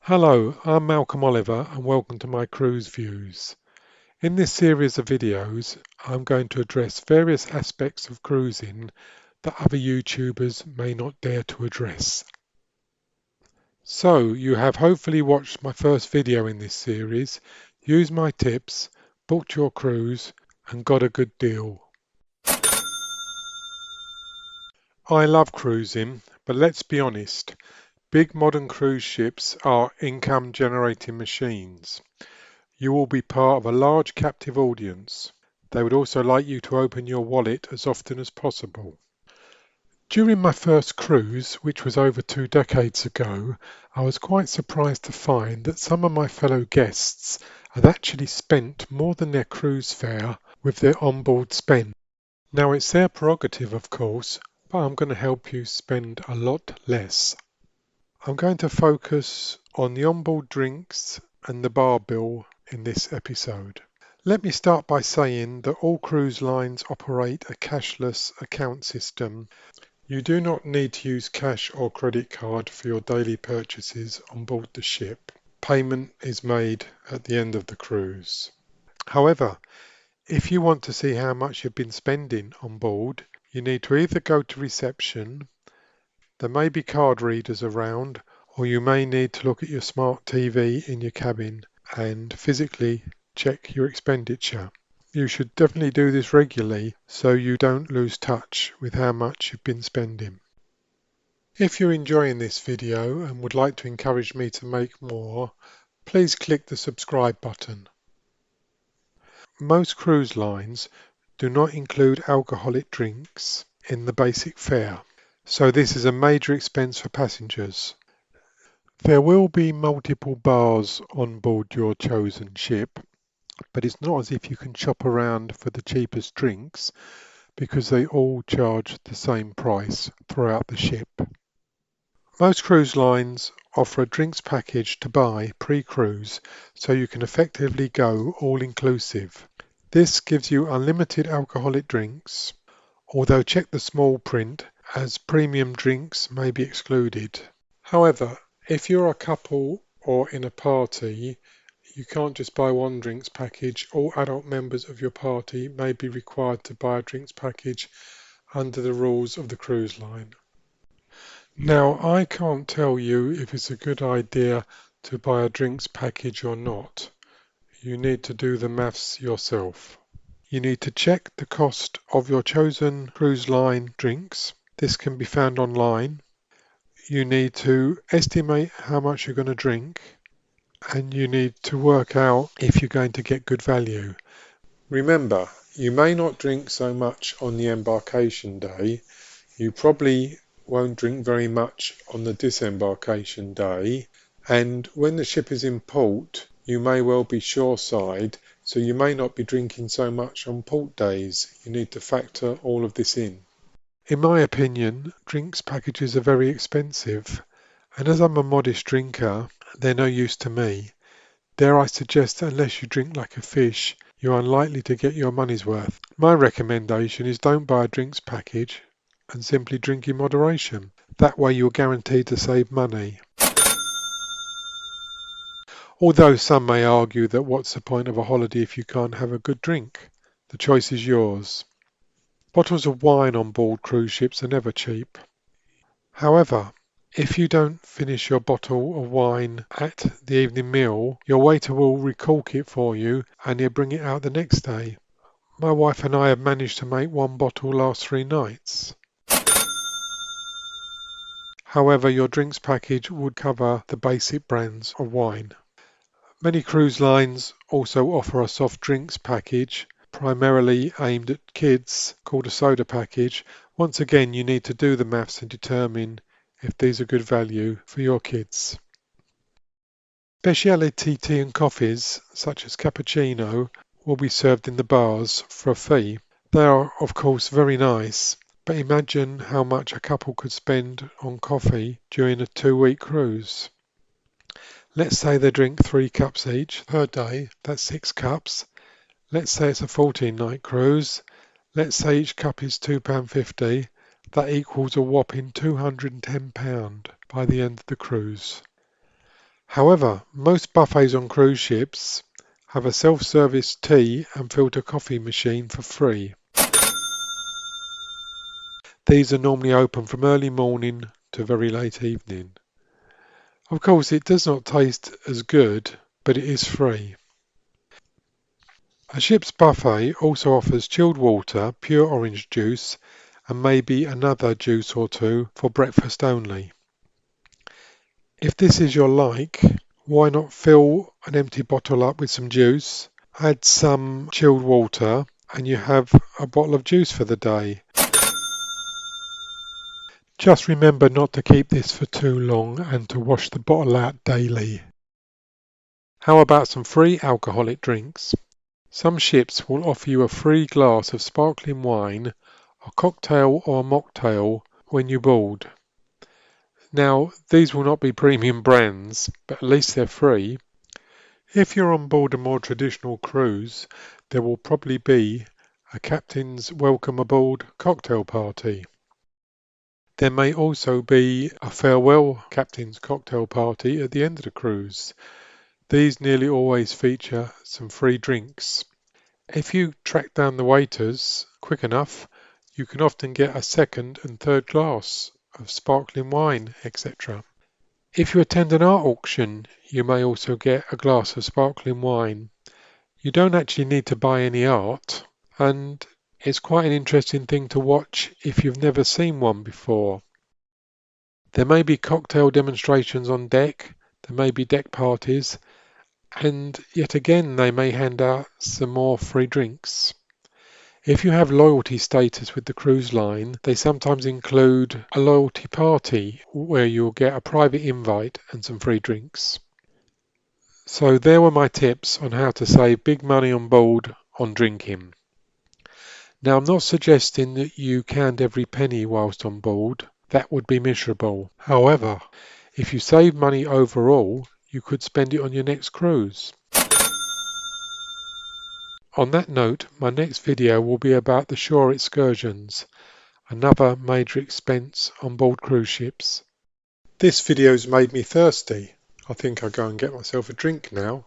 Hello, I'm Malcolm Oliver and welcome to my cruise views. In this series of videos, I'm going to address various aspects of cruising that other YouTubers may not dare to address. So, you have hopefully watched my first video in this series, used my tips, booked your cruise and got a good deal. I love cruising, but let's be honest, big modern cruise ships are income generating machines. You will be part of a large captive audience. They would also like you to open your wallet as often as possible. During my first cruise, which was over 2 decades ago, I was quite surprised to find that some of my fellow guests had actually spent more than their cruise fare with their onboard spend. Now it's their prerogative, of course, but I'm going to help you spend a lot less. I'm going to focus on the onboard drinks and the bar bill in this episode. Let me start by saying that all cruise lines operate a cashless account system. You do not need to use cash or credit card for your daily purchases on board the ship. Payment is made at the end of the cruise. However, if you want to see how much you've been spending on board, you need to either go to reception, there may be card readers around, or you may need to look at your smart TV in your cabin and physically check your expenditure. You should definitely do this regularly so you don't lose touch with how much you've been spending. If you're enjoying this video and would like to encourage me to make more, please click the subscribe button. Most cruise lines do not include alcoholic drinks in the basic fare, so this is a major expense for passengers. There will be multiple bars on board your chosen ship, but it's not as if you can shop around for the cheapest drinks because they all charge the same price throughout the ship. Most cruise lines offer a drinks package to buy pre-cruise so you can effectively go all-inclusive. This gives you unlimited alcoholic drinks, although check the small print as premium drinks may be excluded. However, if you're a couple or in a party, you can't just buy one drinks package. All adult members of your party may be required to buy a drinks package under the rules of the cruise line. Now, I can't tell you if it's a good idea to buy a drinks package or not. You need to do the maths yourself. You need to check the cost of your chosen cruise line drinks. This can be found online. You need to estimate how much you're going to drink, and you need to work out if you're going to get good value. Remember, you may not drink so much on the embarkation day. You probably won't drink very much on the disembarkation day, and when the ship is in port, you may well be shoreside, so you may not be drinking so much on port days. You need to factor all of this in. In my opinion, drinks packages are very expensive, and as I'm a modest drinker, they're no use to me. Dare I suggest that unless you drink like a fish, you're unlikely to get your money's worth. My recommendation is don't buy a drinks package and simply drink in moderation. That way you're guaranteed to save money. Although some may argue that what's the point of a holiday if you can't have a good drink? The choice is yours. Bottles of wine on board cruise ships are never cheap. However, if you don't finish your bottle of wine at the evening meal, your waiter will recork it for you and he'll bring it out the next day. My wife and I have managed to make one bottle last 3 nights. However, your drinks package would cover the basic brands of wine. Many cruise lines also offer a soft drinks package, primarily aimed at kids, called a soda package. Once again, you need to do the maths and determine if these are good value for your kids. Specialty tea and coffees, such as cappuccino, will be served in the bars for a fee. They are, of course, very nice, but imagine how much a couple could spend on coffee during a 2-week cruise. Let's say they drink 3 cups each per day, that's 6 cups. Let's say it's a 14-night cruise. Let's say each cup is £2.50. That equals a whopping £210 by the end of the cruise. However, most buffets on cruise ships have a self-service tea and filter coffee machine for free. These are normally open from early morning to very late evening. Of course, it does not taste as good, but it is free. A ship's buffet also offers chilled water, pure orange juice, and maybe another juice or two for breakfast only. If this is your like, why not fill an empty bottle up with some juice, add some chilled water, and you have a bottle of juice for the day. Just remember not to keep this for too long and to wash the bottle out daily. How about some free alcoholic drinks? Some ships will offer you a free glass of sparkling wine, a cocktail or a mocktail when you board. Now, these will not be premium brands, but at least they're free. If you're on board a more traditional cruise, there will probably be a captain's welcome aboard cocktail party. There may also be a farewell captain's cocktail party at the end of the cruise. These nearly always feature some free drinks. If you track down the waiters quick enough, you can often get a second and third glass of sparkling wine, etc. If you attend an art auction, you may also get a glass of sparkling wine. You don't actually need to buy any art, and it's quite an interesting thing to watch if you've never seen one before. There may be cocktail demonstrations on deck, there may be deck parties, and yet again they may hand out some more free drinks. If you have loyalty status with the cruise line, they sometimes include a loyalty party where you'll get a private invite and some free drinks. So there were my tips on how to save big money on board on drinking. Now I'm not suggesting that you count every penny whilst on board, that would be miserable. However, if you save money overall, you could spend it on your next cruise. On that note, my next video will be about the shore excursions, another major expense on board cruise ships. This video's made me thirsty. I think I'll go and get myself a drink now.